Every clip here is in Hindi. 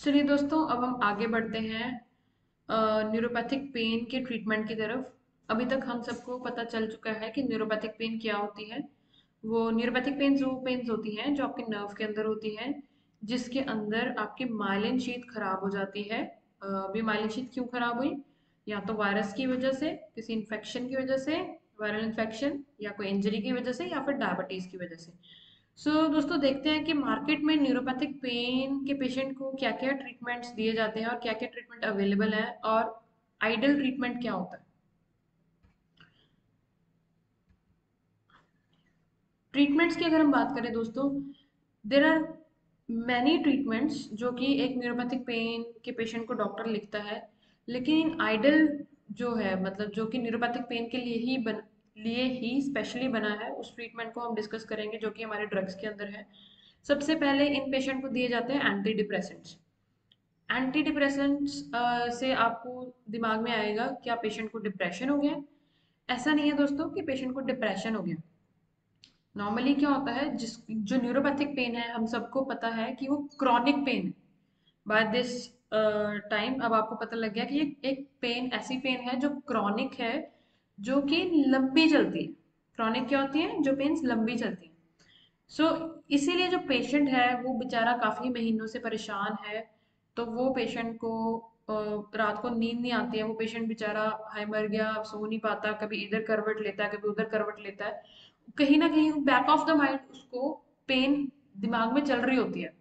चलिए दोस्तों, अब हम आगे बढ़ते हैं न्यूरोपैथिक पेन के ट्रीटमेंट की तरफ। अभी तक हम सबको पता चल चुका है कि न्यूरोपैथिक पेन क्या होती है। वो न्यूरोपैथिक पेन्स वो पेन्स होती हैं जो आपके नर्व के अंदर होती हैं, जिसके अंदर आपकी माइलिन शीथ खराब हो जाती है। अभी माइलिन शीथ क्यों खराब हुई? या तो वायरस की वजह से, किसी इन्फेक्शन की वजह से, वायरल इन्फेक्शन, या कोई इंजरी की वजह से, या फिर डायबिटीज की वजह से। दोस्तों, देखते हैं कि मार्केट में न्यूरोपैथिक पेन के पेशेंट को क्या क्या ट्रीटमेंट्स दिए जाते हैं और क्या क्या ट्रीटमेंट अवेलेबल है, और आइडियल ट्रीटमेंट क्या होता है। ट्रीटमेंट्स की अगर हम बात करें दोस्तों, देर आर मैनी ट्रीटमेंट्स जो कि एक न्यूरोपैथिक पेन के पेशेंट को डॉक्टर लिखता है। लेकिन आइडल जो है, मतलब जो कि न्यूरोपैथिक पेन के लिए ही स्पेशली बना है, उस ट्रीटमेंट को हम डिस्कस करेंगे जो कि हमारे ड्रग्स के अंदर है। सबसे पहले इन पेशेंट को दिए जाते हैं एंटी डिप्रेसेंट्स। एंटी डिप्रेसेंट्स से आपको दिमाग में आएगा क्या पेशेंट को डिप्रेशन हो गया? ऐसा नहीं है दोस्तों कि पेशेंट को डिप्रेशन हो गया। नॉर्मली क्या होता है, जिस जो न्यूरोपैथिक पेन है, हम सबको पता है कि वो क्रॉनिक पेन है। बाय दिस टाइम अब आपको पता लग गया कि ये एक पेन ऐसी पेन है जो क्रॉनिक है, जो कि लंबी चलती है। क्रॉनिक क्या होती है? जो पेन्स लंबी चलती है। इसीलिए जो पेशेंट है वो बेचारा काफी महीनों से परेशान है। तो वो पेशेंट को रात को नींद नहीं आती है। वो पेशेंट बेचारा हाय मर गया, सो नहीं पाता, कभी इधर करवट लेता है, कभी उधर करवट लेता है। कहीं ना कहीं बैक ऑफ द माइंड उसको पेन दिमाग में चल रही होती है,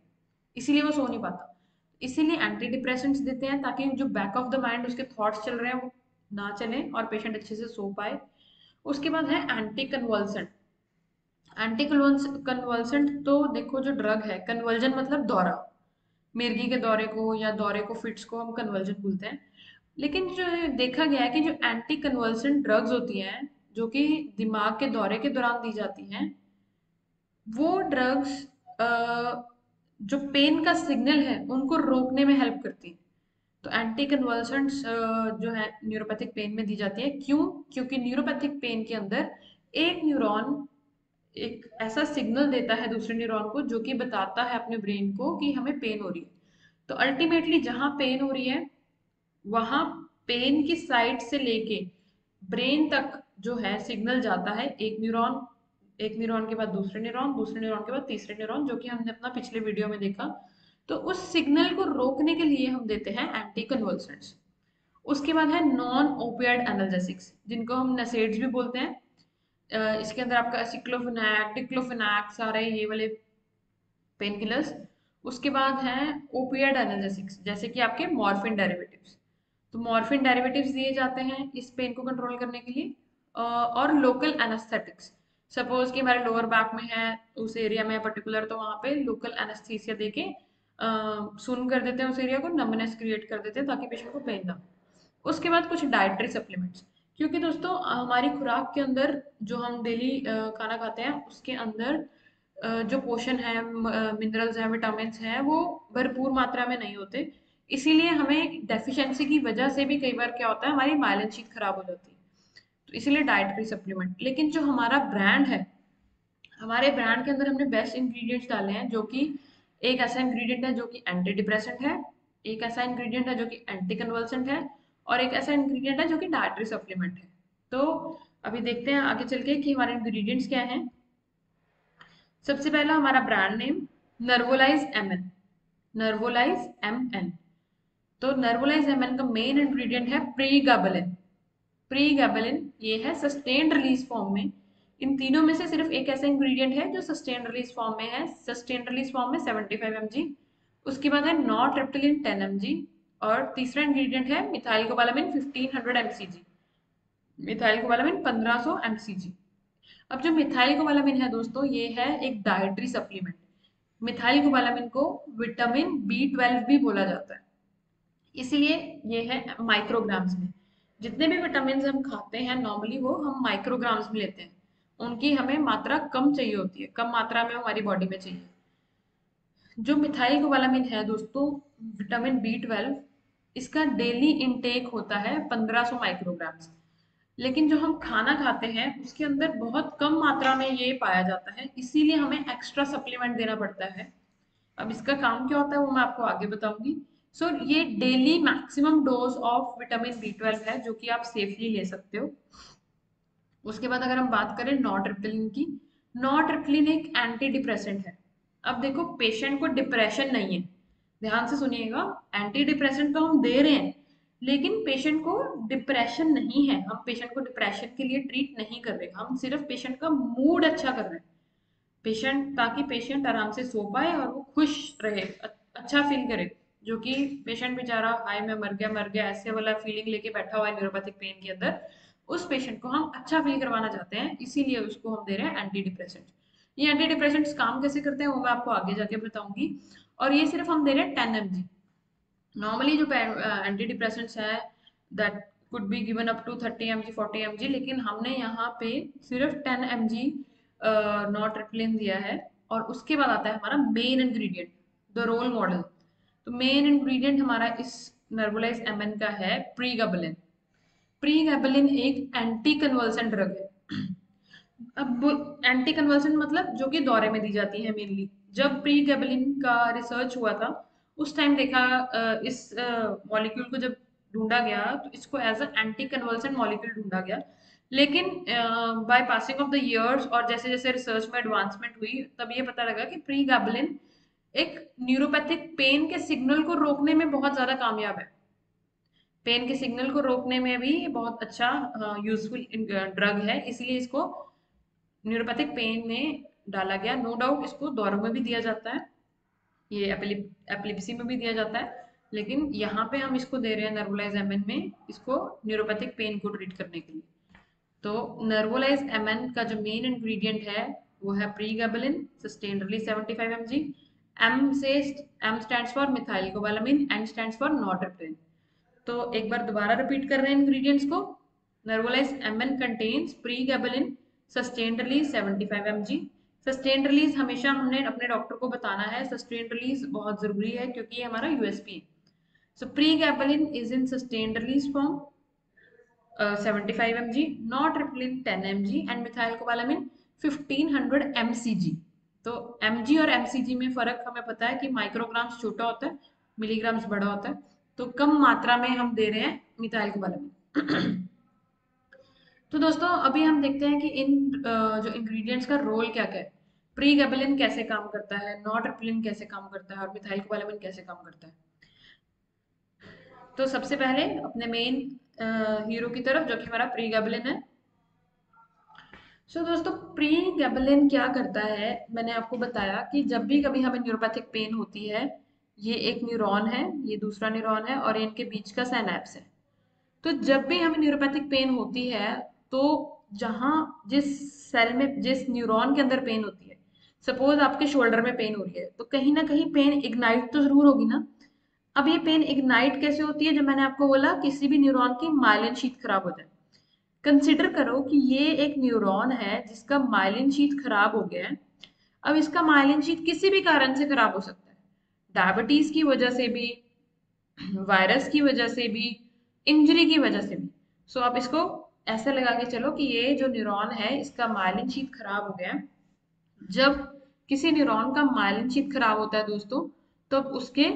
इसीलिए वो सो नहीं पाता। इसीलिए एंटी डिप्रेसेंट्स देते हैं ताकि जो बैक ऑफ द माइंड उसके थॉट्स चल रहे हैं वो ना चले और पेशेंट अच्छे से सो पाए। उसके बाद है एंटी कन्वल्सेंट। एंटी कन्वल्सेंट तो देखो, जो ड्रग है, कन्वर्जन मतलब दौरा, मिर्गी के दौरे को या दौरे को, फिट्स को हम कन्वर्जन बोलते हैं। लेकिन जो है, देखा गया है कि जो एंटी कन्वल्सेंट ड्रग्स होती हैं, जो कि दिमाग के दौरे के दौरान दी जाती हैं, वो ड्रग्स जो पेन का सिग्नल है उनको रोकने में हेल्प करती हैं। तो एंटी कन्वल्सेंट्स जो है न्यूरोपैथिक पेन में दी जाती है। क्यों? क्योंकि न्यूरोपैथिक पेन के अंदर एक न्यूरॉन एक ऐसा सिग्नल देता है दूसरे न्यूरॉन को, जो कि बताता है अपने ब्रेन को कि हमें पेन हो रही है। तो अल्टीमेटली जहां पेन हो रही है, वहां पेन की साइड से लेके ब्रेन तक जो है सिग्नल जाता है। एक न्यूरॉन के बाद दूसरे न्यूरॉन, दूसरे न्यूरॉन के बाद तीसरे न्यूरॉन, जो कि हमने अपना पिछले वीडियो में देखा। तो उस सिग्नल को रोकने के लिए हम देते हैं एंटी कन्वल्सेंट्स। उसके बाद है नॉन ओपियाइड एनाल्जेसिक्स, जिनको हम नसेड्स भी बोलते हैं। इसके अंदर आपका एसिक्लोफेनाक, डिक्लोफेनाक, सारे ये वाले पेन किलर्स। उसके बाद हैं ओपियाइड एनाल्जेसिक्स, जैसे कि आपके मॉर्फिन डेरिवेटिव्स। तो मॉर्फिन डेरिवेटिव्स दिए जाते हैं इस पेन को कंट्रोल करने के लिए। और लोकल एनेस्थेटिक्स, सपोज कि हमारे लोअर बैक में है, उस एरिया में पर्टिकुलर, तो वहाँ पे लोकल एनेस्थीसिया देके सुन कर देते हैं, उस एरिया को नमनेस क्रिएट कर देते हैं ताकि पेशेंट को पेन ना हो। उसके बाद कुछ डाइटरी सप्लीमेंट्स, क्योंकि दोस्तों हमारी खुराक के अंदर जो हम डेली खाना खाते हैं उसके अंदर जो पोषण है, मिनरल्स हैं, विटामिन हैं, वो भरपूर मात्रा में नहीं होते। इसीलिए हमें डेफिशिएंसी की वजह से भी कई बार क्या होता है, हमारी माइलिन शीट खराब हो जाती है। तो इसीलिए डाइटरी सप्लीमेंट। लेकिन जो हमारा ब्रांड है, हमारे ब्रांड के अंदर हमने बेस्ट इंग्रेडिएंट्स डाले हैं, जो कि एक ऐसा इंग्रेडिएंट है जो कि एंटी डिप्रेसेंट है, एक ऐसा इंग्रेडिएंट है जो कि एंटी कन्वल्सेंट है, और एक ऐसा इंग्रेडिएंट है जो कि डाइटरी सप्लीमेंट है। तो अभी देखते हैं आगे चल के कि हमारे इंग्रेडिएंट्स क्या हैं। सबसे पहला हमारा brand name, Nervolize M N. Nervolize M N. तो नर्वोलाइज एम एन का मेन इंग्रेडिएंट है प्रीगाबलिन। प्रीगाबलिन ये है सस्टेन्ड रिलीज फॉर्म में। इन तीनों में से सिर्फ एक ऐसा इंग्रेडिएंट है जो सस्टेन्ड रिलीज फॉर्म में है। सस्टेन्ड रिलीज फॉर्म में 75 mg। उसके बाद है नॉरट्रिप्टिलिन 10 mg। और तीसरा इंग्रेडिएंट है methyl cobalamin 1500 mcg। Methyl cobalamin 1500 mcg। अब जो मिथाइल कोबालामिन है दोस्तों, ये है एक डाइटरी सप्लीमेंट। मिथाइल कोबालामिन को विटामिन B12 भी बोला जाता है, इसीलिए ये है माइक्रोग्राम्स में। जितने भी विटामिन हम खाते हैं नॉर्मली, वो हम माइक्रोग्राम्स में लेते हैं। उनकी हमें मात्रा कम चाहिए होती है, कम मात्रा में हमारी बॉडी में चाहिए। जो मिथाइल कोबालामिन है दोस्तों, विटामिन B12, इसका डेली इनटेक होता है 1500 माइक्रोग्राम्स। लेकिन जो हम खाना खाते हैं उसके अंदर बहुत कम मात्रा में ये पाया जाता है, इसीलिए हमें एक्स्ट्रा सप्लीमेंट देना पड़ता है। अब इसका काम क्या होता है वो मैं आपको आगे बताऊंगी। सो ये daily maximum dose of vitamin B12 है जो कि आप सेफली ले सकते हो। उसके बाद अगर हम बात करें नॉरट्रिप्टिलिन की, नॉरट्रिप्टिलिन एक एंटी डिप्रेसेंट है। अब देखो पेशेंट को डिप्रेशन नहीं है, ध्यान से सुनिएगा, एंटी डिप्रेसेंट तो हम दे रहे हैं लेकिन पेशेंट को डिप्रेशन नहीं है। हम पेशेंट को डिप्रेशन के लिए ट्रीट नहीं कर रहे, हम सिर्फ पेशेंट का मूड अच्छा कर रहे हैं, पेशेंट ताकि पेशेंट आराम से सो पाए और वो खुश रहे, अच्छा फील करे। जो कि पेशेंट बेचारा हाय मैं मर गया ऐसे वाला फीलिंग लेके बैठा हुआ है न्यूरोपैथिक पेन के अंदर, उस पेशेंट को हम अच्छा फील करवाना चाहते हैं, इसीलिए उसको हम दे रहे हैं एंटी डिप्रेसेंट। ये एंटी डिप्रेसेंट्स काम कैसे करते हैं वो मैं आपको आगे जाके बताऊंगी। और ये सिर्फ हम दे रहे हैं 10 mg। नॉर्मली जो एंटी डिप्रेसेंट्स है that could be given up to 30 mg 40 mg, लेकिन हमने यहाँ पे सिर्फ 10 mg नॉरट्रिप्टिलिन दिया है। और उसके बाद आता है हमारा main ingredient, the role model. तो मेन इंग्रेडिएंट हमारा इस नर्वोलाइज एमएन का है प्रीगाबलिन। प्रीगाबलिन एक एंटी कन्वल्सन ड्रग है। अब एंटी कन्वल्सन मतलब जो कि दौरे में दी जाती है मेनली। जब प्रीगैबलिन का रिसर्च हुआ था उस टाइम देखा इस मॉलिक्यूल को जब ढूंढा गया तो इसको as a anti convulsion molecule ढूंढा गया। लेकिन by passing of the years और जैसे जैसे रिसर्च में एडवांसमेंट हुई तब ये पता लगा कि प्रीगैबलिन एक न्यूरोपैथिक पेन के सिग्नल को रोकने में बहुत ज्यादा कामयाब है। पेन के सिग्नल को रोकने में भी बहुत अच्छा यूजफुल ड्रग है, इसलिए इसको न्यूरोपैथिक पेन में डाला गया। नो डाउट इसको दौरों में भी दिया जाता है, ये एपिलिप्सी में भी दिया जाता है, लेकिन यहाँ पे हम इसको दे रहे हैं नर्वोलाइज एमएन में, इसको न्यूरोपैथिक पेन को ट्रीट करने के लिए। तो नर्वोलाइज एमएन का जो मेन इंग्रेडिएंट है वो है pregabalin, sustained release 75 mg। M से M stands for methylcobalamin, N stands for nortriptyline. तो एक बार दोबारा रिपीट कर रहे हैं इंग्रेडिएंट्स को। Nervolize MN contains pregabalin, sustained release 75 mg। Sustained release हमेशा हमने अपने डॉक्टर को बताना है, सस्टेन्ड रिलीज बहुत जरूरी है क्योंकि ये हमारा यूएसपी है। So pregabalin is in sustained release form 75 mg, nortriptyline 10 mg and methylcobalamin 1500 mcg। तो mg और mcg में फर्क हमें पता है कि माइक्रोग्राम्स छोटा होता है, मिलीग्राम्स बड़ा होता है। तो कम मात्रा में हम दे रहे हैं मिथाइल कोबालामिन। तो दोस्तों अभी हम देखते हैं कि इन जो इंग्रेडिएंट्स का रोल क्या क्या है। प्रीगैबलिन कैसे काम करता है, नॉरट्रिप्टिलिन कैसे काम करता है और मिथाइल कोबालामिन कैसे काम करता है। तो सबसे पहले अपने मेन हीरो की तरफ जो कि हमारा प्रीगैबलिन है। सो दोस्तों प्रीगैबलिन क्या करता है, मैंने आपको बताया कि जब भी कभी हमें न्यूरोपैथिक पेन होती है, ये एक न्यूरॉन है, ये दूसरा न्यूरॉन है और इनके बीच का सिनैप्स है। तो जब भी हमें न्यूरोपैथिक पेन होती है तो जहाँ जिस सेल में जिस न्यूरॉन के अंदर पेन होती है, सपोज आपके शोल्डर में पेन हो रही है तो कहीं ना कहीं पेन इग्नाइट तो जरूर होगी ना। अब ये पेन इग्नाइट कैसे होती है, जब मैंने आपको बोला किसी भी न्यूरॉन की माइलिन शीथ खराब हो जाए। कंसिडर करो कि ये एक न्यूरॉन है जिसका माइलिन शीथ खराब हो गया है। अब इसका माइलिन शीथ किसी भी कारण से खराब हो सकता है, डायबिटीज की वजह से भी, वायरस की वजह से भी, इंजरी की वजह से भी। सो आप इसको ऐसे लगा के चलो कि ये जो न्यूरॉन है इसका माइलिन शीथ खराब हो गया है। जब किसी न्यूरॉन का माइलिन शीथ खराब होता है दोस्तों, तो उसके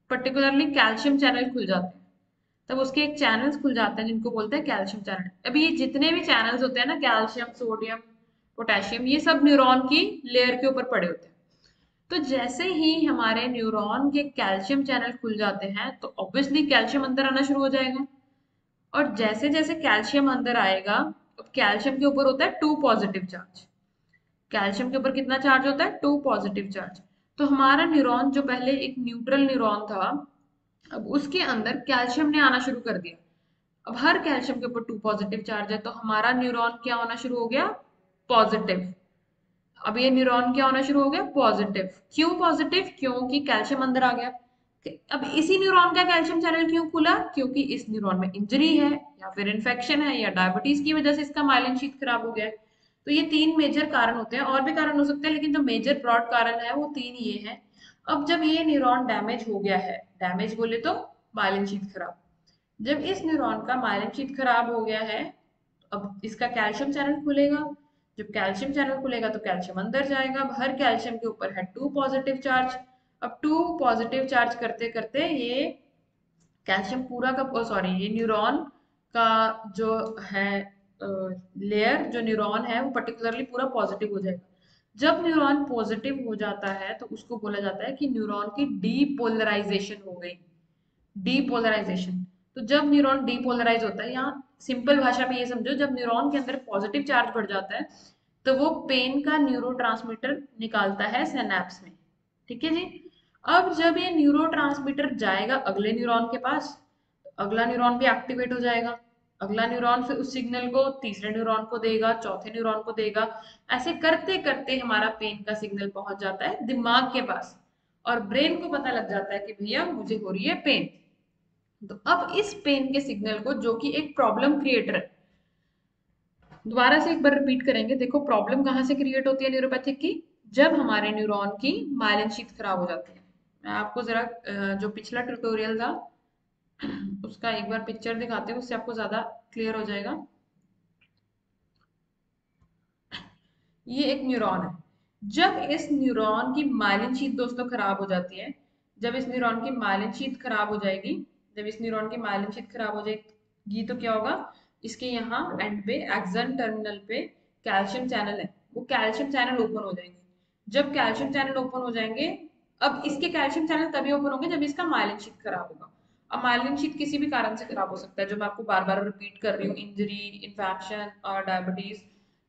पर्टिकुलरली कैल्शियम चैनल खुल जाते हैं। तब उसके एक चैनल्स खुल जाते हैं जिनको बोलते हैं कैल्शियम चैनल। अभी ये जितने भी चैनल्स होते हैं ना, कैल्शियम, सोडियम, पोटेशियम, ये सब न्यूरॉन की लेयर के ऊपर पड़े होते हैं। तो जैसे ही हमारे न्यूरॉन के कैल्शियम चैनल खुल जाते हैं तो ऑब्वियसली कैल्शियम अंदर आना शुरू हो जाएगा। और जैसे जैसे कैल्शियम अंदर आएगा, अब कैल्शियम के ऊपर होता है 2 पॉजिटिव चार्ज। कैल्शियम के ऊपर कितना चार्ज होता है? 2 पॉजिटिव चार्ज। तो हमारा न्यूरॉन जो पहले एक न्यूट्रल न्यूरॉन था, अब उसके अंदर कैल्शियम ने आना शुरू कर दिया। अब हर कैल्शियम के ऊपर 2 पॉजिटिव चार्ज है तो हमारा न्यूरॉन क्या होना शुरू हो गया? पॉजिटिव। अब ये न्यूरॉन क्या होना शुरू हो गया? पॉजिटिव। क्यों पॉजिटिव? क्योंकि कैल्शियम अंदर आ गया। अब इसी न्यूरॉन का कैल्शियम चैनल क्यों खुला? क्योंकि इस न्यूरॉन में इंजरी है या फिर इन्फेक्शन है या डायबिटीज की वजह से इसका माइलिन शीथ खराब हो गया है। तो ये 3 मेजर कारण होते हैं, और भी कारण हो सकते हैं लेकिन जो मेजर ब्रॉड कारण है वो 3 ये हैं। अब जब ये न्यूरॉन डैमेज हो गया है, डैमेज बोले तो माइलिन शीथ खराब, जब इस न्यूरॉन का माइलिन शीथ खराब हो गया है अब इसका कैल्शियम चैनल खुलेगा। जब कैल्शियम चैनल खुलेगा तो कैल्शियम अंदर जाएगा। अब हर कैल्शियम के ऊपर है 2 पॉजिटिव चार्ज। अब 2 पॉजिटिव चार्ज करते करते ये कैल्शियम पूरा का सॉरी ये न्यूरॉन का जो है लेयर, जो न्यूरॉन है वो पर्टिकुलरली पूरा पॉजिटिव हो जाएगा। जब न्यूरॉन पॉजिटिव हो जाता है तो उसको बोला जाता है कि न्यूरॉन की डीपोलराइजेशन हो गई। डीपोलराइजेशन, तो जब न्यूरॉन डीपोलराइज होता है, यहाँ सिंपल भाषा में ये समझो, जब न्यूरॉन के अंदर पॉजिटिव चार्ज बढ़ जाता है तो वो पेन का न्यूरोट्रांसमीटर निकालता है सिनैप्स में। ठीक है जी। अब जब ये न्यूरोट्रांसमीटर जाएगा अगले न्यूरॉन के पास, तो अगला न्यूरॉन भी एक्टिवेट हो जाएगा। अगला न्यूरॉन फिर उस सिग्नल को तीसरे न्यूरॉन को देगा, चौथे न्यूरॉन को देगा। ऐसे करते करते हमारा पेन का सिग्नल पहुंच जाता है दिमाग के पास, और ब्रेन को पता लग जाता है कि भैया मुझे हो रही है पेन। तो अब इस पेन के सिग्नल को, जो कि एक प्रॉब्लम क्रिएटर है, दोबारा से एक बार रिपीट करेंगे। देखो प्रॉब्लम कहाँ से क्रिएट होती है न्यूरोपैथिक की, जब हमारे न्यूरॉन की माइलिन शीथ खराब हो जाती है। मैं आपको जरा जो पिछला ट्यूटोरियल था उसका एक बार पिक्चर दिखाते हैं, उससे आपको ज्यादा क्लियर हो जाएगा। ये एक न्यूरॉन है। जब इस न्यूरॉन की माइलिन शीथ दोस्तों खराब हो जाती है, जब इस न्यूरॉन की माइलिन शीथ खराब हो जाएगी, जब इस न्यूरॉन की माइलिन शीथ खराब हो जाएगी तो क्या होगा, इसके यहाँ एंड पे एक्सन टर्मिनल पे कैल्शियम चैनल है, वो कैल्शियम चैनल ओपन हो जाएंगे। जब कैल्शियम चैनल ओपन हो जाएंगे, अब इसके कैल्शियम चैनल तभी ओपन होंगे जब इसका माइलिन शीथ खराब होगा। अब माइलिन शीथ किसी भी कारण से खराब हो सकता है, जो मैं आपको बार बार रिपीट कर रही हूँ, इंजरी, इन्फेक्शन और डायबिटीज।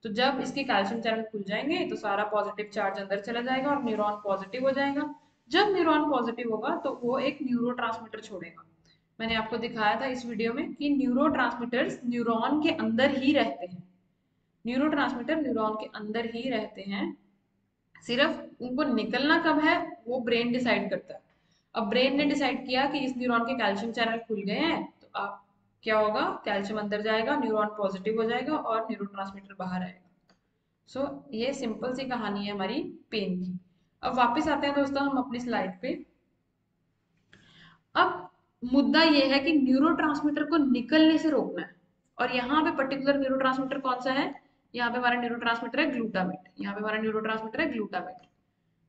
तो जब इसके कैल्शियम चैनल खुल जाएंगे तो सारा पॉजिटिव चार्ज अंदर चला जाएगा और न्यूरॉन पॉजिटिव हो जाएगा। जब न्यूरॉन पॉजिटिव होगा तो वो एक न्यूरोट्रांसमीटर छोड़ेगा। मैंने आपको दिखाया था इस वीडियो में कि न्यूरोट्रांसमीटर्स न्यूरॉन के अंदर ही रहते हैं। न्यूरोट्रांसमीटर न्यूरॉन के अंदर ही रहते हैं, सिर्फ उनको निकलना कब है वो ब्रेन डिसाइड करता है। अब ब्रेन ने डिसाइड किया कि इस न्यूरॉन के कैल्शियम चैनल खुल गए हैं, तो आप क्या होगा, कैल्शियम अंदर जाएगा, न्यूरॉन पॉजिटिव हो जाएगा और न्यूरोट्रांसमीटर बाहर आएगा। सो ये सिंपल सी कहानी है हमारी पेन की। अब वापस आते हैं दोस्तों हम अपनी स्लाइड पे। अब मुद्दा ये है कि न्यूरोट्रांसमीटर को निकलने से रोकना है, और यहाँ पे पर्टिकुलर न्यूरोट्रांसमीटर कौन सा है, यहाँ पे हमारा न्यूरोट्रांसमीटर है ग्लूटामेट। यहाँ पे हमारा न्यूरोट्रांसमीटर है ग्लूटामेट।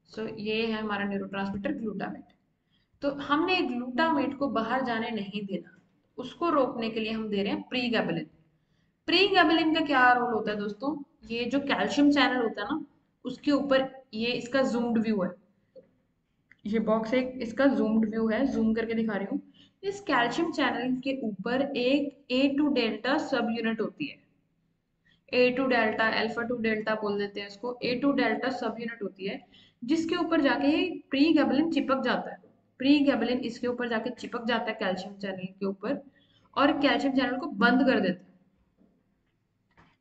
सो ये है हमारा न्यूरोट्रांसमीटर ग्लूटामेट। तो हमने ग्लूटामेट को बाहर जाने नहीं देना, उसको रोकने के लिए हम दे रहे हैं प्रीगैबलिन। प्रीगैबलिन का क्या रोल होता है दोस्तों, ये जो कैल्शियम चैनल होता है ना, उसके ऊपर, ये इसका जूम्ड व्यू है, ये बॉक्स एक इसका जूम्ड व्यू है, जूम करके दिखा रही हूँ। इस कैल्शियम चैनल के ऊपर एक A two delta sub unit होती है। A two delta, alpha two delta बोल देते हैं इसको, A two delta sub unit होती है, जिसके ऊपर जाके प्री गैबलिन चिपक जाता है। प्री गैबलिन इसके ऊपर जाके चिपक जाता है कैल्शियम चैनल के ऊपर, और कैल्शियम चैनल को बंद कर देता है।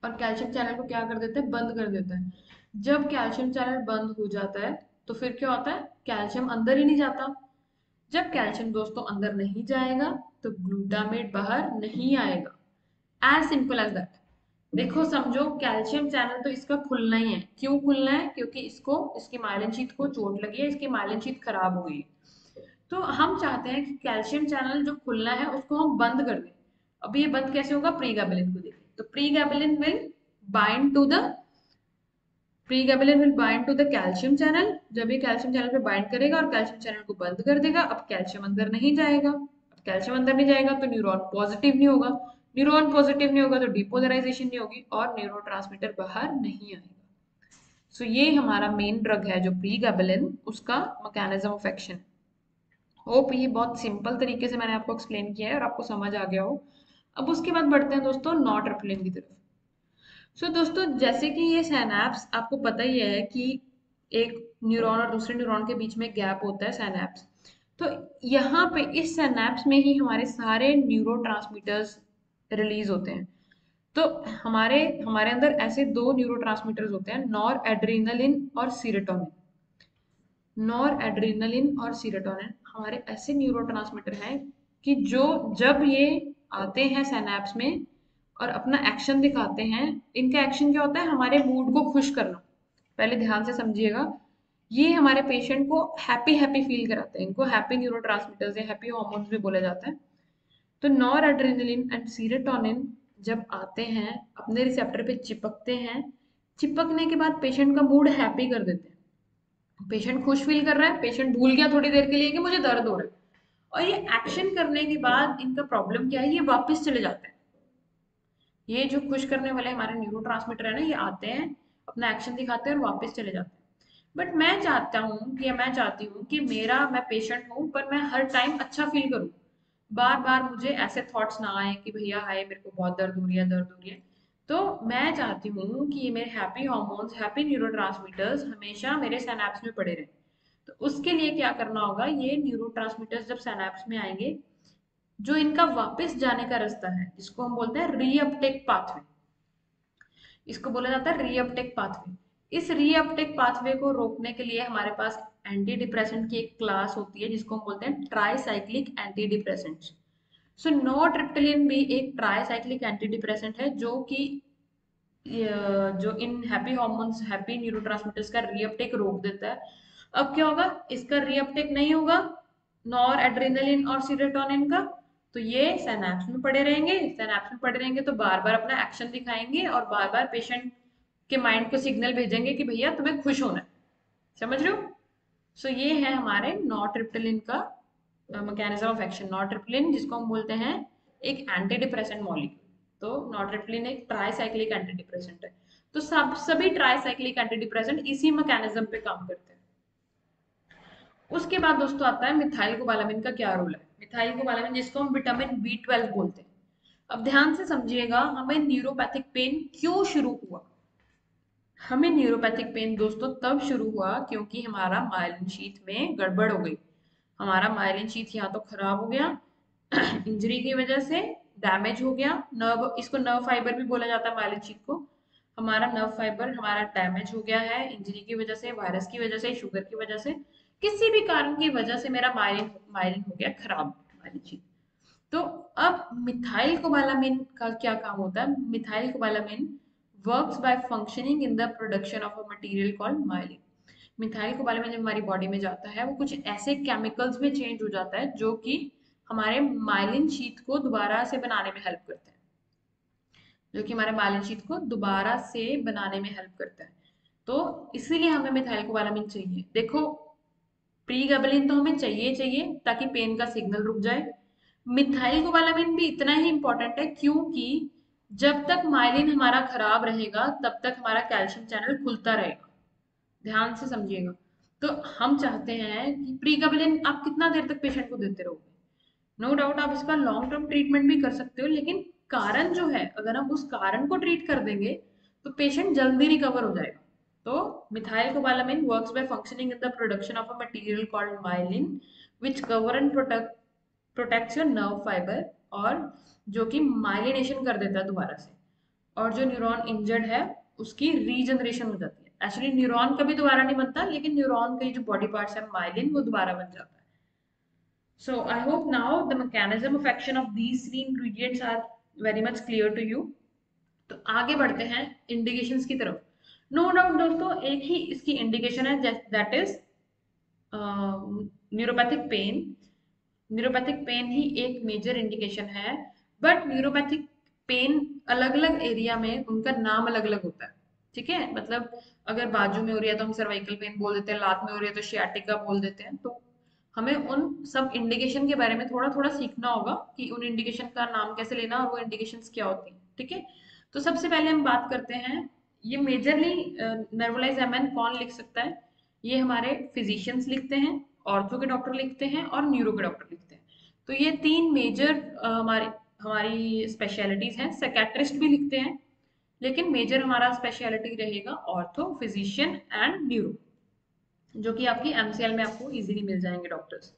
और कैल्शियम चैनल को क्या कर देता है, बंद कर देता है। जब कैल्शियम चैनल बंद हो जाता है तो फिर क्या होता है, कैल्शियम अंदर ही नहीं जाता। जब कैल्शियम दोस्तों अंदर नहीं जाएगा तो ग्लूटामेट बाहर नहीं आएगा। As simple as that. देखो समझो, कैल्शियम चैनल तो इसका खुलना ही है। क्यों खुलना है, क्योंकि इसको, इसकी माइलिन शीथ को चोट लगी है, इसकी माइलिन शीथ खराब हो गई है। तो हम चाहते हैं कि कैल्शियम चैनल जो खुलना है उसको हम बंद कर दें। अब ये बंद कैसे होगा, प्रीगैबलिन को देखिए, तो pregabalin will bind to the pregabalin will bind to the calcium channel. जब ये कैल्शियम चैनल पे बाइंड करेगा और कैल्शियम चैनल को बंद कर देगा, अब कैल्शियम अंदर नहीं जाएगा। अब कैल्शियम अंदर नहीं जाएगा तो न्यूरॉन पॉजिटिव नहीं होगा, न्यूरॉन पॉजिटिव नहीं होगा तो डीपोलराइजेशन नहीं होगी और न्यूरोट्रांसमीटर बाहर नहीं आएगा। सो ये हमारा मेन ड्रग है जो प्रीगैबलिन, उसका मैकेनिज्म ऑफ एक्शन। होप ये बहुत सिंपल तरीके से मैंने आपको एक्सप्लेन किया है और आपको समझ आ गया हो। अब उसके बाद बढ़ते हैं दोस्तों नॉरट्रेपिलिन की तरफ। दोस्तों जैसे कि ये सिनैप्स, आपको पता ही है कि एक न्यूरॉन और दूसरे न्यूरॉन के बीच में गैप होता है सिनैप्स। तो यहाँ पे इस सिनैप्स में ही हमारे सारे न्यूरोट्रांसमीटर्स रिलीज होते हैं। तो हमारे हमारे अंदर ऐसे दो न्यूरोट्रांसमीटर्स होते हैं, नॉर एड्रेनलिन और सीरोटोनिन। नॉर एड्रेनलिन और सीरोटोनिन हमारे ऐसे न्यूरोट्रांसमीटर हैं कि जो, जब ये आते हैं सिनैप्स में और अपना एक्शन दिखाते हैं, इनका एक्शन क्या होता है, हमारे मूड को खुश करना। पहले ध्यान से समझिएगा, ये हमारे पेशेंट को हैप्पी हैप्पी फील कराते हैं, इनको हैप्पी न्यूरोट्रांसमीटर्स या हैप्पी हार्मोन्स भी बोला जाता है। तो नॉर एड्रेनलिन एंड सीरोटोनिन जब आते हैं अपने रिसेप्टर पे चिपकते हैं, चिपकने के बाद पेशेंट का मूड हैप्पी कर देते हैं। पेशेंट खुश फील कर रहा है, पेशेंट भूल गया थोड़ी देर के लिए कि मुझे दर्द हो रहा है, और ये एक्शन करने के बाद इनका प्रॉब्लम क्या है, ये वापस चले जाते हैं। ये जो खुश करने वाले हमारे न्यूरोट्रांसमीटर है ना, ये आते हैं, अपना एक्शन दिखाते हैं और वापस चले जाते हैं। बट मैं चाहता हूँ कि, मैं चाहती हूँ कि मेरा, मैं पेशेंट हूँ पर मैं हर टाइम अच्छा फील करूँ। बार बार मुझे ऐसे थॉट्स ना आए कि भैया हाय मेरे को बहुत दर्द हो रही है, दर्द हो रही है। तो मैं चाहती हूँ कि ये मेरे हैप्पी हॉर्मोन्स, हैप्पी न्यूरोट्रांसमीटर्स हमेशा मेरे सिनैप्स में पड़े रहें। तो उसके लिए क्या करना होगा, ये न्यूरोट्रांसमीटर्स जब सिनैप्स में आएंगे, जो इनका वापस जाने का रास्ता है, जिसको हम बोलते हैं रीअपटेक पाथवे, इसको बोला जाता है रीअपटेक पाथवे। इस रीअपटेक पाथवे को रोकने के लिए हमारे पास एंटी डिप्रेसेंट की एक क्लास होती है, जिसको हम बोलते हैं ट्राईसाइक्लिक एंटी डिप्रेसेंट्स। सो नोरट्रिप्टिलिन भी एक ट्राईसाइक्लिक एंटी डिप्रेसेंट है, जो कि जो इन हैप्पी हॉर्मोन्स, हैप्पी न्यूरोट्रांसमीटर्स का रीअपटेक रोक देता है। अब क्या होगा, इसका रीअपटेक नहीं होगा नॉर एड्रेनलिन और सीरोटोनिन का, तो ये सिनैप्स में पड़े रहेंगे। सिनैप्स में पड़े रहेंगे तो बार बार अपना एक्शन दिखाएंगे और बार बार पेशेंट के माइंड को सिग्नल भेजेंगे कि भैया तुम्हें खुश होना है। समझ रहे हो? सो ये है हमारे नॉरट्रिप्टिलिन का मैकेनिज्म ऑफ एक्शन। नॉरट्रिप्टिलिन जिसको हम बोलते हैं एक एंटी डिप्रेसेंट मॉलिक्यूल। तो नॉरट्रिप्टिलिन एक ट्राईसाइक्लिक एंटी डिप्रेसेंट है। तो सभी ट्राईसाइक्लिक एंटी डिप्रेसेंट इसी मैकेनिज्म पे काम करते हैं। उसके बाद दोस्तों आता है मिथाइल कोबालामिन का क्या रोल है। मिथाइल कोबालामिन जिसको हम विटामिन B12 बोलते हैं। अब ध्यान से समझिएगा, हमें न्यूरोपैथिक पेन क्यों शुरू हुआ। हमें न्यूरोपैथिक पेन दोस्तों तब शुरू हुआ क्योंकि हमारा माइलिन शीथ में गड़बड़ हो गई। हमारा माइलिन शीथ या तो खराब हो गया इंजरी की वजह से, डैमेज हो गया नर्व, इसको नर्व फाइबर भी बोला जाता है माइलिन शीथ को। हमारा नर्व फाइबर हमारा डैमेज हो गया है इंजरी की वजह से, वायरस की वजह से, शुगर की वजह से, किसी भी कारण की वजह से मेरा माइलिन माइलिन हो गया खराब, माइलिन शीथ। तो अब मिथाइल कोबालामिन का क्या काम होता है। Methyl cobalamin works by functioning in the production of a material called myelin. Methyl cobalamin जब हमारी बॉडी में जाता है, वो कुछ ऐसे केमिकल्स में चेंज हो जाता है जो कि हमारे माइलिन शीथ को दोबारा से बनाने में हेल्प करते हैं, जो कि हमारे माइलिन शीथ को दोबारा से बनाने में हेल्प करता है। तो इसीलिए हमें मिथाइल कोबालामिन चाहिए। देखो, प्रीगाबलिन तो हमें चाहिए चाहिए ताकि पेन का सिग्नल रुक जाए। मिथाइल कोबालामिन भी इतना ही इंपॉर्टेंट है, क्योंकि जब तक माइलिन हमारा खराब रहेगा तब तक हमारा कैल्शियम चैनल खुलता रहेगा। ध्यान से समझिएगा। तो हम चाहते हैं कि प्रीगाबलिन आप कितना देर तक पेशेंट को देते रहोगे। नो डाउट आप इसका लॉन्ग टर्म ट्रीटमेंट भी कर सकते हो, लेकिन कारण जो है, अगर हम उस कारण को ट्रीट कर देंगे तो पेशेंट जल्दी रिकवर हो जाएगा। तो methyl cobalamin works by functioning in the production of a material called myelin which cover and protects your nerve fibre, और जो कि माइलिनेशन कर देता है दोबारा से, और जो न्यूरॉन इंजर्ड है उसकी रीजनरेशन हो जाती है। एक्चुअली न्यूरॉन कभी दोबारा नहीं बनता, लेकिन न्यूरॉन के जो बॉडी पार्ट्स है माइलिन, वो दोबारा बन जाता है। So I hope now the mechanism of action of these three ingredients are very much clear to you. तो आगे बढ़ते हैं इंडिकेशंस की तरफ। नो डाउट दोस्तों, एक ही इसकी इंडिकेशन है, that is neuropathic pain. Neuropathic pain ही एक मेजर इंडिकेशन है। बट न्यूरोपैथिक पेन अलग अलग एरिया में उनका नाम अलग अलग होता है। ठीक है, मतलब अगर बाजू में हो रही है तो हम सर्वाइकल पेन बोल देते हैं, लात में हो रही है तो शियाटिका बोल देते हैं। तो हमें उन सब इंडिकेशन के बारे में थोड़ा थोड़ा सीखना होगा कि उन इंडिकेशन का नाम कैसे लेना और वो इंडिकेशंस क्या होती हैं। ठीक है, तो सबसे पहले हम बात करते हैं, ये मेजरली नेबुलाइज एमएन कौन लिख सकता है। ये हमारे फिजिशियंस लिखते हैं, ऑर्थो के डॉक्टर लिखते हैं और न्यूरो के डॉक्टर लिखते हैं। तो ये तीन मेजर हमारी हमारी स्पेशलिटीज हैं। साइकेट्रिस्ट भी लिखते हैं, लेकिन मेजर हमारा स्पेशलिटी रहेगा ऑर्थो, फिजिशियन एंड न्यूरो, जो कि आपकी एमसीएल में आपको इजीली मिल जाएंगे डॉक्टर्स।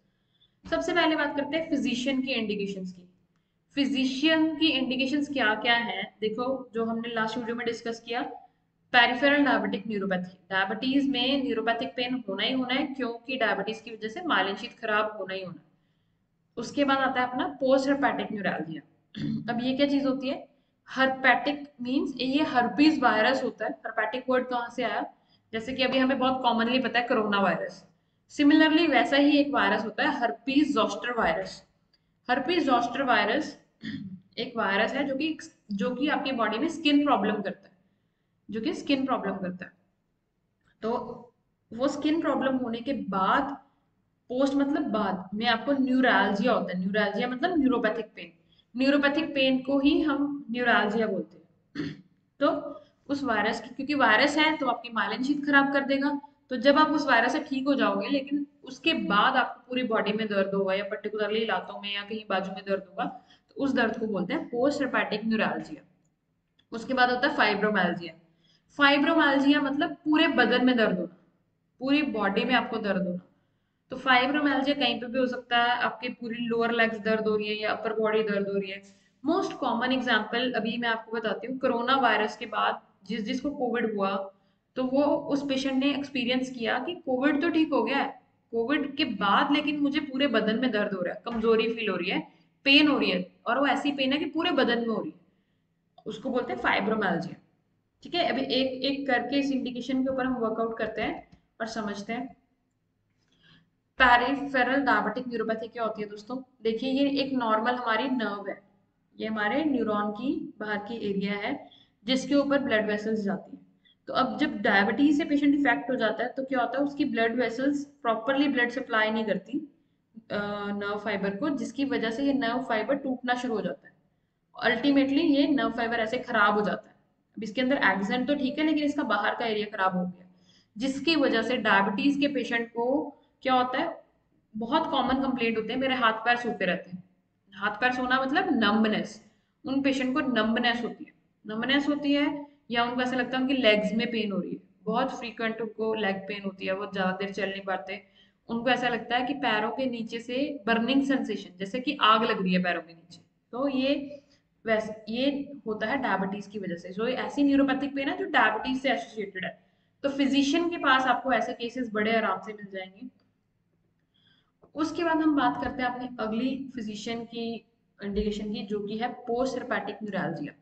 सबसे पहले बात करते हैं फिजिशियन की इंडिकेशंस की। फिजिशियन की इंडिकेशंस क्या क्या है, देखो जो हमने लास्ट वीडियो में डिस्कस किया, पेरिफेरल डायबिटिक न्यूरोपैथी। डायबिटीज में न्यूरोपैथिक पेन होना ही होना है, क्योंकि डायबिटीज की वजह से माइलिन शीथ खराब होना ही होना है। उसके बाद आता है अपना पोस्ट हर्पेटिक न्यूरैल्जिया। अब ये क्या चीज होती है, हर्पेटिक मींस ये हर्पीज वायरस होता है। हर्पेटिक वर्ड कहाँ से आया, जैसे कि अभी हमें बहुत कॉमनली पता है कोरोना वायरस, सिमिलरली वैसा ही एक वायरस होता है herpes zoster virus. Herpes zoster virus एक वायरस है जो कि आपकी बॉडी में स्किन प्रॉब्लम करता है, जो कि स्किन प्रॉब्लम करता है। तो वो स्किन प्रॉब्लम होने के बाद, पोस्ट मतलब बाद में आपको न्यूरैल्जिया होता है। न्यूरैल्जिया मतलब न्यूरोपैथिक पेन। न्यूरोपैथिक पेन को ही हम न्यूरैल्जिया बोलते हैं। तो उस वायरस की, क्योंकि वायरस है तो आपकी माइलिन शीथ खराब कर देगा। तो जब आप उस वायरस से ठीक हो जाओगे, लेकिन उसके बाद आपको पूरी बॉडी में दर्द होगा या पर्टिकुलरली लातों में या कहीं बाजू में दर्द होगा, तो उस दर्द को बोलते हैं पोस्ट हेपेटिक न्यूरैल्जिया। उसके बाद होता है फाइब्रोमैल्जिया। फाइब्रोमैल्जिया मतलब पूरे बदन में दर्द होना, पूरी बॉडी में आपको दर्द होना। तो फाइब्रोमैल्जिया कहीं पे भी हो सकता है, आपके पूरी लोअर लेग्स दर्द हो रही है या अपर बॉडी दर्द हो रही है। मोस्ट कॉमन एग्जांपल अभी मैं आपको बताती हूँ, कोरोना वायरस के बाद जिस जिसको कोविड हुआ, तो वो उस पेशेंट ने एक्सपीरियंस किया कि कोविड तो ठीक हो गया है, कोविड के बाद लेकिन मुझे पूरे बदन में दर्द हो रहा है, कमजोरी फील हो रही है, पेन हो रही है, और वो ऐसी पेन है कि पूरे बदन में हो रही है। उसको बोलते हैं फाइब्रोमैल्जिया। ठीक है, अभी एक एक करके इस इंडिकेशन के ऊपर हम वर्कआउट करते हैं और समझते हैं। पेरिफेरल डायबिटिक न्यूरोपैथी क्या होती है दोस्तों? देखिए, ये एक नॉर्मल हमारी नर्व है, ये हमारे न्यूरॉन की बाहर की एरिया है जिसके ऊपर ब्लड वेसल्स जाती है। तो अब जब डायबिटीज से पेशेंट इफेक्ट हो जाता है तो क्या होता है, उसकी blood vessels properly blood supply नहीं करती नर्व फाइबर को, जिसकी वजह से ये नर्व फाइबर टूटना शुरू हो जाता है। अल्टीमेटली ये नर्व फाइबर ऐसे खराब हो जाता है। अब इसके अंदर एक्सेंट तो ठीक है, लेकिन इसका बाहर का एरिया खराब हो गया, जिसकी वजह से डायबिटीज के पेशेंट को क्या होता है, बहुत कॉमन कंप्लेंट होते हैं, मेरे हाथ पैर सूखे रहते हैं। हाथ पैर सोना मतलब नंबनेस। उन पेशेंट को नंबनेस होती है, नंबनेस होती है, या उनको ऐसा लगता है उनकी लेग्स में पेन हो रही है। बहुत फ्रीक्वेंट उनको लेग पेन होती है, वो ज्यादा देर चल नहीं पाते। उनको ऐसा लगता है कि पैरों के नीचे से बर्निंग सेंसेशन, जैसे कि आग लग रही है पैरों के नीचे। तो वैसे ये होता है डायबिटीज की वजह से। जो ये ऐसी न्यूरोपैथिक पेन है जो डायबिटीज से एसोसिएटेड है। तो फिजिशियन के पास आपको ऐसे केसेस बड़े आराम से मिल जाएंगे। उसके बाद हम बात करते हैं अपनी अगली फिजिशियन की इंडिकेशन की, जो कि है पोस्ट हेपेटिक न्यूरैल्जिया।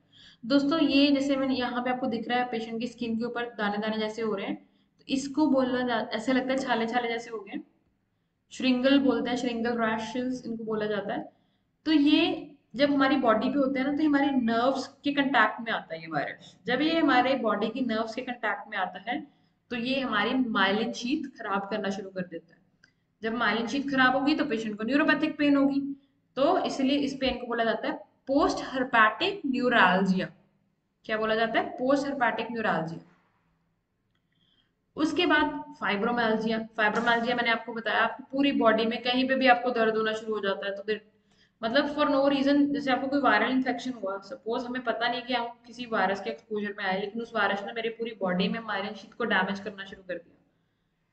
दोस्तों, ये जैसे मैंने यहाँ पे आपको दिख रहा है, पेशेंट की स्किन के ऊपर दाने दाने जैसे हो रहे हैं, तो इसको बोलना ऐसा लगता है छाले छाले जैसे हो गए, श्रिंगल बोलते हैं, श्रिंगल रैशेस इनको बोला जाता है। तो ये जब हमारी बॉडी पे होते हैं ना, तो ये हमारे नर्व्स के कंटैक्ट में आता है ये वायरस। जब ये हमारे बॉडी की नर्व्स के कंटैक्ट में आता है, तो ये हमारी माइलिन शीथ खराब करना शुरू कर देता है। जब माइलिन शीथ खराब होगी तो पेशेंट को न्यूरोपैथिक पेन होगी। तो इसलिए इस पेन को बोला जाता है पोस्ट हर्पेटिक न्यूरैल्जिया। क्या बोला जाता है? Post herpetic neuralgia. उसके बाद फाइब्रोमैल्जिया। फाइब्रोमैल्जिया मैंने आपको बताया, आपको पूरी बॉडी में कहीं पे भी आपको दर्द होना शुरू हो जाता है, तो फिर मतलब फॉर नो रीजन, जैसे आपको कोई वायरल इन्फेक्शन हुआ, सपोज हमें पता नहीं कि हम किसी वायरस के एक्सपोजर में आए, लेकिन उस वायरस ने मेरी पूरी बॉडी में माइलिन शीथ को डैमेज करना शुरू कर दिया,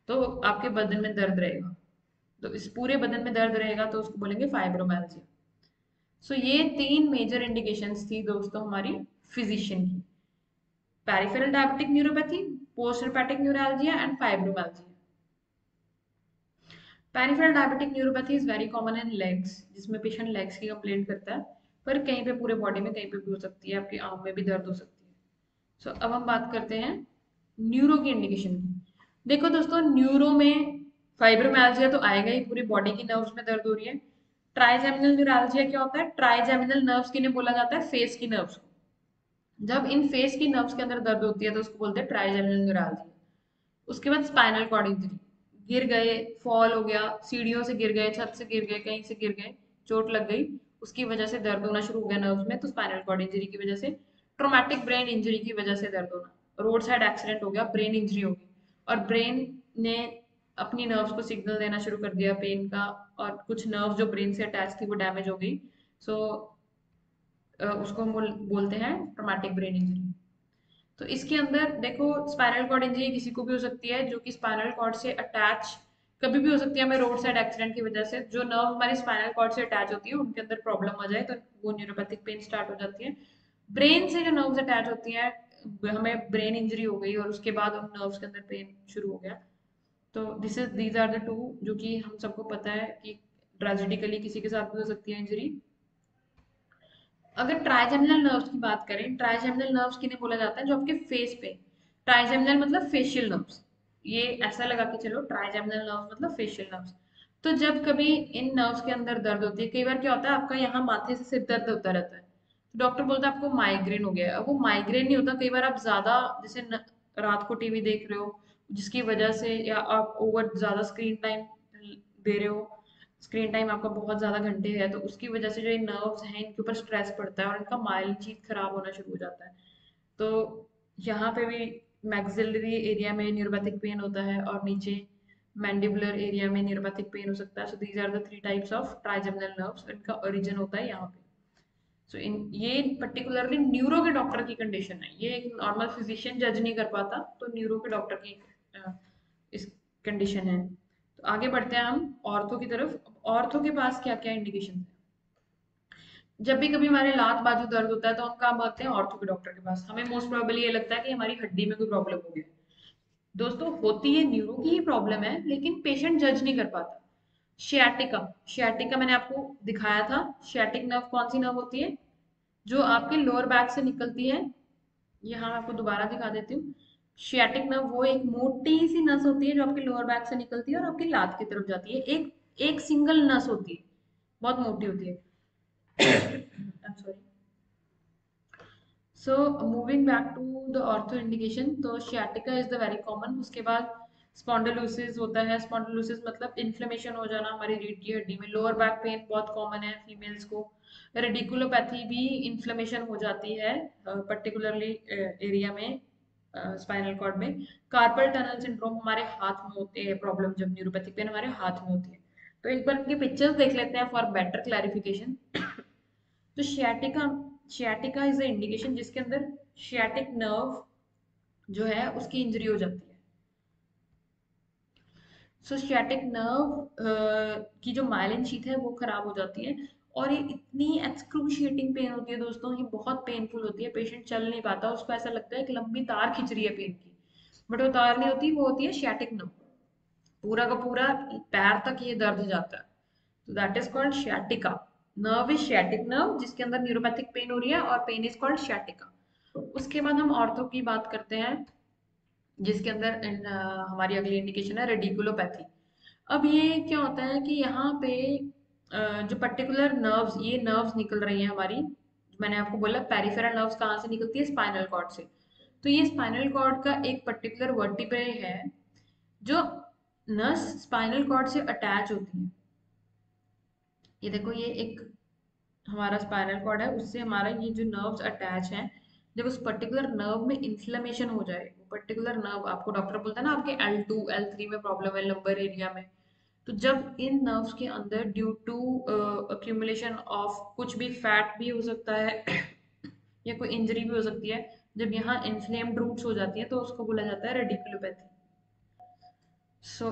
तो आपके बदन में दर्द रहेगा। तो इस पूरे बदन में दर्द रहेगा तो उसको बोलेंगे फाइब्रोमैल्जिया। सो ये तीन मेजर इंडिकेशंस थी दोस्तों हमारी फिजिशियन की: peripheral diabetic neuropathy, post hepatic neuralgia and fibromyalgia. Peripheral diabetic neuropathy is very common in legs, जिसमें पेशेंट लेग्स की कंप्लेंट करता है, पर कहीं पे पूरे बॉडी में कहीं पे भी हो सकती है, आपकी आर्म में भी दर्द हो सकती है। सो अब हम बात करते हैं न्यूरो की इंडिकेशन की। देखो दोस्तों, न्यूरो में फाइब्रोमैल्जिया तो आएगा ही, पूरी बॉडी की नर्व्स में दर्द हो रही है। ट्राइजेमिनल न्यूरैल्जिया क्या होता है? ट्राइजेमिनल नर्व्स किन्हें बोला जाता है? फेस की नर्व्स को। जब इन फेस की नर्व्स के अंदर दर्द होती है तो उसको बोलते हैं ट्राइजेमिनल न्यूरैल्जिया। उसके बाद स्पाइनल कॉर्ड इंजरी, गिर गए, फॉल हो गया, सीढ़ियों से गिर गए, छत से गिर गए, कहीं से गिर गए, चोट लग गई, उसकी वजह से दर्द होना शुरू हो गया नर्व्स में, तो स्पाइनल कॉर्ड इंजरी की वजह से। ट्रोमैटिक ब्रेन इंजरी की वजह से दर्द होना, रोड साइड एक्सीडेंट हो गया, ब्रेन इंजरी हो गई, और ब्रेन ने अपनी नर्व्स को सिग्नल देना शुरू कर दिया पेन का, और कुछ नर्व जो ब्रेन से अटैच थी वो डैमेज हो गई। सो उसको हम बोलते हैं ट्रोमैटिक ब्रेन इंजरी। तो इसके अंदर देखो, स्पाइनल कॉर्ड इंजरी किसी को भी हो सकती है जो कि स्पाइनल कॉर्ड से अटैच कभी भी हो सकती है, हमें रोड साइड एक्सीडेंट की वजह से जो नर्व हमारे स्पाइनल कॉर्ड से अटैच होती है उनके अंदर प्रॉब्लम आ जाए तो वो न्यूरोपैथिक पेन स्टार्ट हो जाती है। ब्रेन से जो नर्व्स अटैच होती हैं, हमें ब्रेन इंजरी हो गई और उसके बाद उन नर्व्स के अंदर पेन शुरू हो गया। तो दीज आर द टू जो कि हम सबको पता है कि ट्रेजेडिकली किसी के साथ भी हो सकती है इंजरी। अगर ट्राइजेमिनल नर्व्स की बात करें, ट्राइजेमिनल नर्व्स किन्हें बोला जाता है? जो आपके फेस पे, ट्राइजेमिनल मतलब फेशियल नर्व्स, ये ऐसा लगा के चलो, ट्राइजेमिनल नर्व्स मतलब फेशियल नर्व्स। तो जब कभी इन नर्व्स के अंदर दर्द होती है, कई बार क्या होता है, आपका यहाँ माथे से सिर दर्द होता रहता है, तो डॉक्टर बोलता है आपको माइग्रेन हो गया है। अब वो माइग्रेन नहीं होता, कई बार आप ज्यादा जैसे रात को टीवी देख रहे हो, जिसकी वजह से, या आप ओवर ज़्यादा स्क्रीन टाइम दे रहे हो, स्क्रीन टाइम आपका बहुत ज़्यादा घंटे है, तो उसकी वजह से जो ये नर्व्स हैं इनके ऊपर स्ट्रेस पड़ता है और इनका माइलिन शीथ खराब होना शुरू हो जाता है। तो यहाँ पे भी मैक्सिलरी एरिया में न्यूरोपैथिक पेन होता है और नीचे मैंडिबुलर एरिया में न्यूरोपैथिक पेन हो सकता है। So these are the three types of trigeminal nerves, इनका ओरिजिन होता है यहाँ पे। सो इन ये पर्टिकुलरली न्यूरो के डॉक्टर की कंडीशन है, ये एक नॉर्मल फिजिशियन जज नहीं कर पाता, तो न्यूरो के डॉक्टर की इस कंडीशन है। तो आगे बढ़ते हैं हम ऑर्थो की तरफ। ऑर्थो के पास क्या क्या इंडिकेशन है? जब भी कभी हमारे लात बाजू दर्द होता है तो हम कहाँ भागते हैं? ऑर्थो के डॉक्टर के पास। हमें मोस्ट प्रोबेबली ये लगता है कि हमारी हड्डी में कोई प्रॉब्लम हो गई। दोस्तों होती है न्यूरो की ही प्रॉब्लम है, लेकिन पेशेंट जज नहीं कर पाता। शियाटिका, शियाटिका मैंने आपको दिखाया था। शियाटिक नर्व कौन सी नर्व होती है? जो आपके लोअर बैक से निकलती है। यहाँ मैं आपको दोबारा दिखा देती हूँ। शियाटिक नर्व वो एक मोटी सी नस होती है जो आपके लोअर बैक से निकलती है और आपकी लात की तरफ जाती है। एक एक सिंगल नस होती है, बहुत मोटी होती है। I'm sorry. So moving back to the ortho indication, तो sciatica is the very common. उसके बाद स्पॉन्डिलोसिस होता है। स्पॉन्डिलोसिस मतलब इन्फ्लेमेशन हो जाना हमारी रीढ़ की हड्डी में। लोअर बैक पेन बहुत कॉमन है फीमेल्स को। रेडिकुलोपैथी भी इन्फ्लेमेशन हो जाती है पर्टिकुलरली एरिया में, स्पाइनल कॉर्ड में। कार्पल टनल सिंड्रोम हमारे हाथ में होते हैं प्रॉब्लम, जब न्यूरोपैथिक पेन हमारे हाथ में होती है। तो एक बार इनके पिक्चर्स देख लेते हैं फॉर बेटर क्लैरिफिकेशन। तो sciatica, sciatica is the indication जिसके अंदर शियाटिक नर्व जो है उसकी इंजरी हो जाती है। सो शियाटिक नर्व की जो माइलिन शीथ है वो खराब हो जाती है, और ये इतनी एक्सक्रूशिएटिंग पेन होती है दोस्तों, ये बहुत पेनफुल होती है। पेशेंट चल नहीं पाता, उसको ऐसा लगता है एक लंबी तार खिंच रही है पेन की, बट वो तार नहीं होती, वो होती है शियाटिक नर्व। पूरा का पूरा पैर तक ये दर्द जाता है। तो that is called sciatica. Nerve is sciatic nerve जिसके अंदर न्यूरोपैथिक पेन हो रही है, और पेन इज कॉल्ड शियाटिका। उसके बाद हम ऑर्थो की बात करते हैं, जिसके अंदर हमारी अगली इंडिकेशन है रेडिकुलोपैथी। अब ये क्या होता है कि यहाँ पे जो पर्टिकुलर नर्व्स, ये नर्व्स निकल रही हैं हमारी। मैंने आपको बोला पेरिफेरल नर्व्स कहाँ से निकलती है? स्पाइनल कॉर्ड से। तो ये स्पाइनल कॉर्ड का एक पर्टिकुलर वर्टिब्रे है जो नस स्पाइनल कॉर्ड से अटैच होती है। ये देखो, ये एक हमारा स्पाइनल कॉर्ड है, उससे हमारा ये जो नर्व्स अटैच हैं। जब उस पर्टिकुलर नर्व में इन्फ्लेमेशन हो जाए, वो पर्टिकुलर नर्व, आपको डॉक्टर बोलता है ना आपके L2 L3 में प्रॉब्लम है लंबर एरिया में, तो जब इन नर्व्स के अंदर ड्यू टू अक्यूमुलेशन ऑफ कुछ भी फैट भी हो सकता है या कोई इंजरी भी हो सकती है, जब यहाँ इन्फ्लेम्ड रूट्स हो जाती है तो उसको बोला जाता है रेडिकुलोपैथी।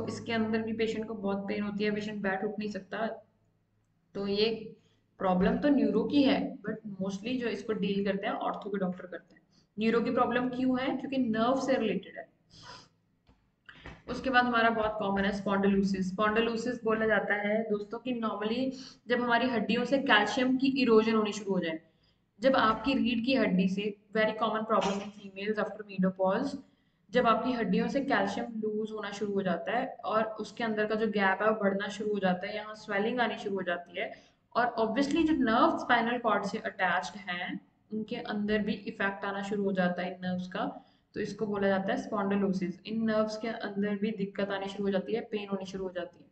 इसके अंदर भी पेशेंट को बहुत पेन होती है, पेशेंट बैठ उठ नहीं सकता। तो ये प्रॉब्लम तो न्यूरो की है, बट मोस्टली जो इसको डील करते हैं ऑर्थो के डॉक्टर करते हैं। न्यूरो की प्रॉब्लम क्यों है? क्योंकि नर्व से रिलेटेड है। उसके बाद हमारा बहुत कॉमन है स्पॉन्डिलोसिस। स्पॉन्डिलोसिस बोला जाता है दोस्तों कि नॉर्मली जब हमारी हड्डियों से कैल्शियम की इरोजन होनी शुरू हो जाए, जब आपकी रीढ़ की हड्डी से, very common problem in females after menopause, जब आपकी हड्डियों से कैल्शियम लूज होना शुरू हो जाता है और उसके अंदर का जो गैप है वो बढ़ना शुरू हो जाता है, यहाँ स्वेलिंग आनी शुरू हो जाती है, और ऑब्वियसली जो नर्व स्पाइनल कॉर्ड से अटैच्ड हैं उनके अंदर भी इफेक्ट आना शुरू हो जाता है इन नर्व्स का। तो इसको बोला जाता है स्पॉन्डिलोसिस। इन नर्व्स के अंदर भी दिक्कत आनी शुरू हो जाती है, पेन होनी शुरू हो जाती है,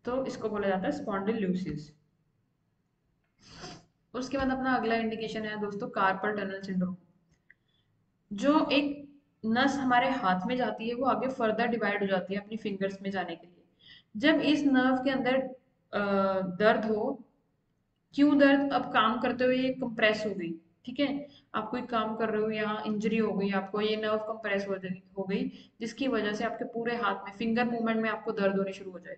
तो इसको बोला जाता है स्पॉन्डिलोसिस। उसके बाद अपना अगला इंडिकेशन है दोस्तों कार्पल टनल सिंड्रोम। जो एक नस हमारे हाथ में जाती है वो आगे फर्दर डिवाइड हो जाती है अपनी फिंगर्स में जाने के लिए। जब इस नर्व के अंदर दर्द हो, क्यों दर्द? अब काम करते हुए ये कंप्रेस हो गई, ठीक है, आप कोई काम कर रहे हो, यहाँ इंजरी हो गई आपको, ये नर्व कंप्रेस हो गई, जिसकी वजह से आपके पूरे हाथ में फिंगर मूवमेंट में आपको दर्द होने शुरू हो जाए।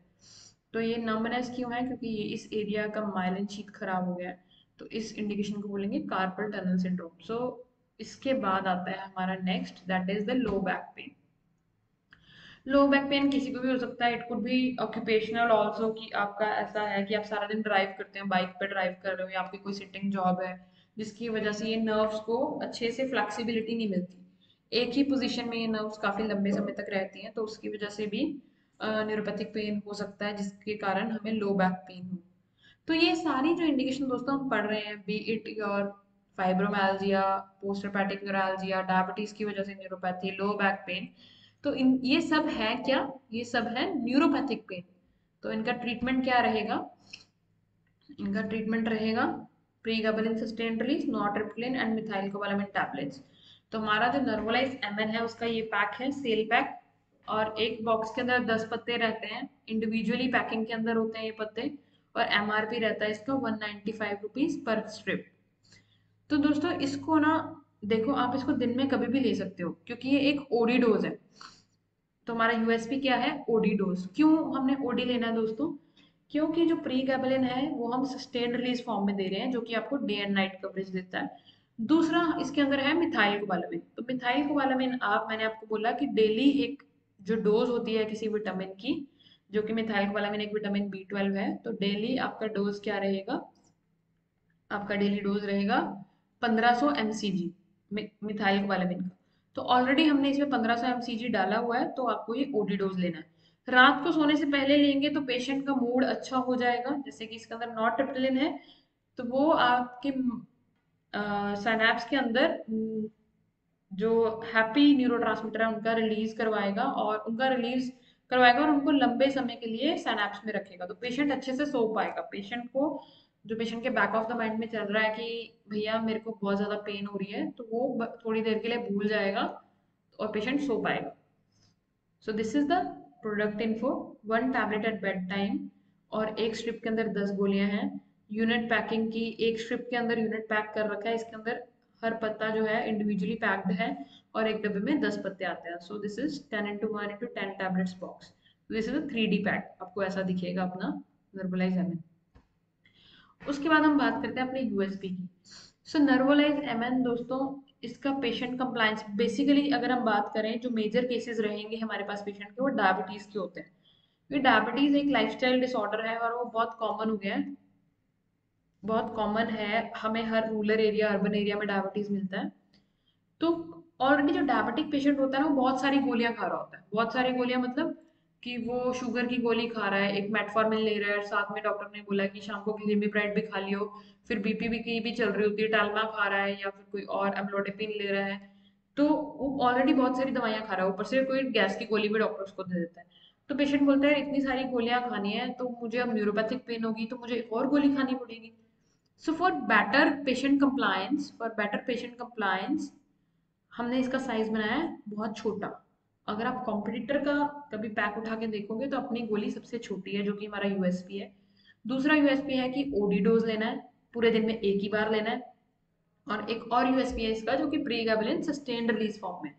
तो ये नंबनेस क्यों है? क्योंकि ये इस एरिया का माइलिन शीथ खराब हो गया है। तो इस इंडिकेशन को बोलेंगे कार्पल टनल सिंड्रोम। इसके बाद आता है हमारा next, that is the low back pain. Low back pain किसी को भी हो सकता है, it could be occupational also, कि आपका ऐसा है कि आप सारा दिन ड्राइव करते हैं, बाइक पे ड्राइव कर रहे हो, या आपकी कोई सिटिंग जॉब है जिसकी वजह से ये नर्व्स को अच्छे से फ्लेक्सिबिलिटी नहीं मिलती, एक ही पोजीशन में ये नर्व्स काफी लंबे समय तक रहती हैं, तो उसकी वजह से भी न्यूरोपैथिक पेन हो सकता है जिसके कारण हमें लो बैक पेन हो। तो ये सारी जो इंडिकेशन दोस्तों हम पढ़ रहे हैं, be it your fibromyalgia, post hepatic neuralgia, diabetes की वजह से न्यूरोपैथी, लो बैक पेन, तो इन ये सब है क्या, ये सब है न्यूरोपैथिक पेन। तो इनका ट्रीटमेंट क्या रहेगा, इनका ट्रीटमेंट रहेगा pregabalin sustained release, nortriptyline and methylcobalamin tablets. तो हमारा जो नर्वोलाइज एमएन है उसका ये पैक है, सेल पैक, और एक बॉक्स के अंदर 10 पत्ते रहते हैं, इंडिविजुअली पैकिंग के अंदर होते हैं ये पत्ते, और एमआरपी रहता है इसका 195 रुपीज पर स्ट्रिप। तो दोस्तों इसको ना, देखो आप इसको दिन में कभी भी ले सकते हो क्योंकि ये एक ओडी डोज है। तो हमारा यूएसपी क्या है, ओडी डोज। क्यों हमने ओडी लेना है दोस्तों, क्योंकि जो प्री गैबलिन है वो हम सस्टेन्ड रिलीज फॉर्म में दे रहे हैं, जो कि आपको डे एंड नाइट कवरेज देता है। दूसरा इसके अंदर है मिथाइल कोबालामिन। तो मिथाइल कोबालामिन मैंने आपको बोला कि डेली एक जो डोज होती है किसी विटामिन की, जो कि मिथाइल कोबालामिन एक विटामिन बी 12 है, तो डेली आपका डोज क्या रहेगा, आपका डेली डोज रहेगा 1500 mcg मिथाइल कोबालामिन का। तो ऑलरेडी हमने इसमें 1500 mcg डाला हुआ है, तो आपको ये ओडी डोज लेना है। रात को सोने से पहले लेंगे तो पेशेंट का मूड अच्छा हो जाएगा, जैसे कि इसके अंदर नॉरट्रिप्टिलिन है, तो वो आपके साइनैप्स के अंदर जो हैप्पी न्यूरोट्रांसमीटर है उनका रिलीज करवाएगा, और उनको लंबे समय के लिए साइनैप्स में रखेगा, तो पेशेंट अच्छे से सो पाएगा। पेशेंट को, जो पेशेंट के बैक ऑफ द माइंड में चल रहा है कि भैया मेरे को बहुत ज़्यादा पेन हो रही है, तो वो थोड़ी देर के लिए भूल जाएगा और पेशेंट सो पाएगा। So this is the product info. 1 tablet at bed time, और एक स्ट्रिप के अंदर 10 गोलियां हैं। यूनिट पैकिंग की, एक स्ट्रिप के अंदर यूनिट पैक कर रखा है, इसके अंदर हर पत्ता जो है इंडिविजुअली पैक्ड है, और एक डब्बे में 10 पत्ते आते हैं। सो this is 10 × 1 × 10 tablets box. This is a 3D pack, आपको ऐसा दिखेगा अपना नर्वलाइज एमएन। उसके बाद हम बात करते हैं अपने यूएसपी की। सो नर्वोलाइज एमएन दोस्तों, इसका पेशेंट कंप्लायंस बेसिकली अगर हम बात करें, जो मेजर केसेस रहेंगे हमारे पास पेशेंट के, वो डायबिटीज के होते हैं। ये डायबिटीज एक लाइफस्टाइल डिसऑर्डर है और वो बहुत कॉमन हो गया है, बहुत कॉमन है, हमें हर रूरल एरिया अर्बन एरिया में डायबिटीज मिलता है। तो ऑलरेडी जो डायबिटिक पेशेंट होता है ना, वो बहुत सारी गोलियां खा रहा होता है, बहुत सारी गोलियां मतलब कि वो शुगर की गोली खा रहा है, एक मेटफॉर्मिन ले रहा है, साथ में डॉक्टर ने बोला कि शाम को ग्लिमिप्राइड भी खा लियो, फिर बीपी भी की भी चल रही होती है, टालमा खा रहा है या फिर कोई और अम्लोडेपिन ले रहा है। तो वो ऑलरेडी बहुत सारी दवाइयां खा रहा है, ऊपर से कोई गैस की गोली भी डॉक्टर उसको दे देता है। तो पेशेंट बोलता है इतनी सारी गोलियां खानी है तो मुझे अब न्यूरोपैथिक पेन होगी तो मुझे और गोली खानी पड़ेगी। So for better patient compliance हमने इसका साइज बनाया है बहुत छोटा। अगर आप कॉम्पिटिटर का कभी पैक उठा के देखोगे तो अपनी गोली सबसे छोटी है, जो कि हमारा यूएसपी है। दूसरा यूएसपी है कि ओडी डोज लेना है, पूरे दिन में एक ही बार लेना है। और एक और यूएसपी है इसका, जो कि pregabalin sustained release form में,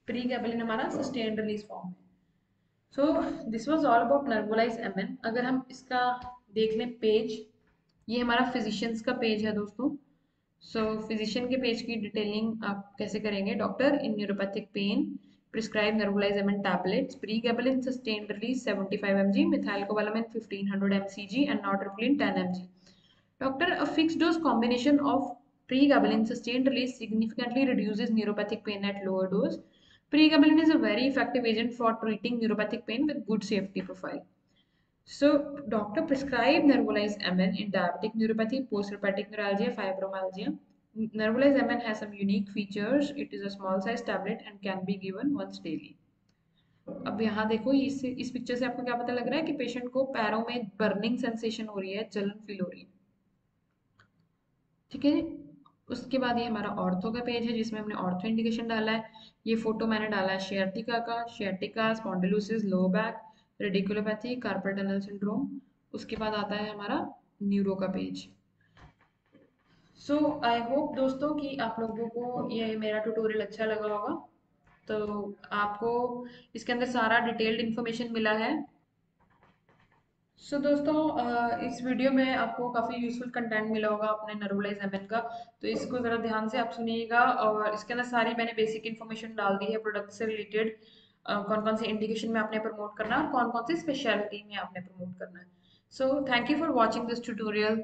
प्री गैबलिन हमारा सस्टेन्ड रिलीज फॉर्म में। So this was all about Nervolize MN. अगर हम इसका देख लें पेज, ये हमारा फिजिशियंस का पेज है दोस्तों। सो फिजिशियन के पेज की डिटेलिंग आप कैसे करेंगे, doctor in neuropathic pain prescribe नेबुलाइजेमेंट tablets, pregabalin sustained release 75 mg, methylcobalamin 1500 mcg and nortriptyline 10 mg. Doctor, a fixed dose combination of pregabalin sustained release significantly reduces neuropathic pain at lower dose. Pregabalin is a very effective agent for treating neuropathic pain with good safety profile. So, doctor prescribed Nervolize MN in diabetic neuropathy, post-herpetic neuralgia, fibromyalgia. Nervolize MN has some unique features. It is a small size tablet and can be given once daily. अब यहाँ देखो, इस पिक्चर से आपको क्या पता लग रहा है कि पेशेंट को पैरों में बर्निंग सेंसेशन हो रही है, जलन फील हो रही है। ठीक है। उसके बाद ये हमारा ऑर्थो का पेज है जिसमें हमने ऑर्थो इंडिकेशन डाला है। ये फोटो मैंने डाला है शियाटिका का, sciatica, spondylosis, low back, radiculopathy, carpal tunnel syndrome. उसके बाद आता है हमारा न्यूरो का पेज। सो आई होप दोस्तों कि आप लोगों को ये मेरा ट्यूटोरियल अच्छा लगा होगा। तो आपको इसके अंदर सारा डिटेल्ड इन्फॉर्मेशन मिला है। दोस्तों इस वीडियो में आपको काफ़ी यूजफुल कंटेंट मिला होगा अपने नर्वलाइज एमएन का। तो इसको ज़रा ध्यान से आप सुनिएगा, और इसके अंदर सारी मैंने बेसिक इन्फॉर्मेशन डाल दी है प्रोडक्ट से रिलेटेड, कौन कौन सी इंडिकेशन में आपने प्रमोट करना है और कौन कौन सी स्पेशलिटी में आपने प्रमोट करना है। So thank you for watching this tutorial.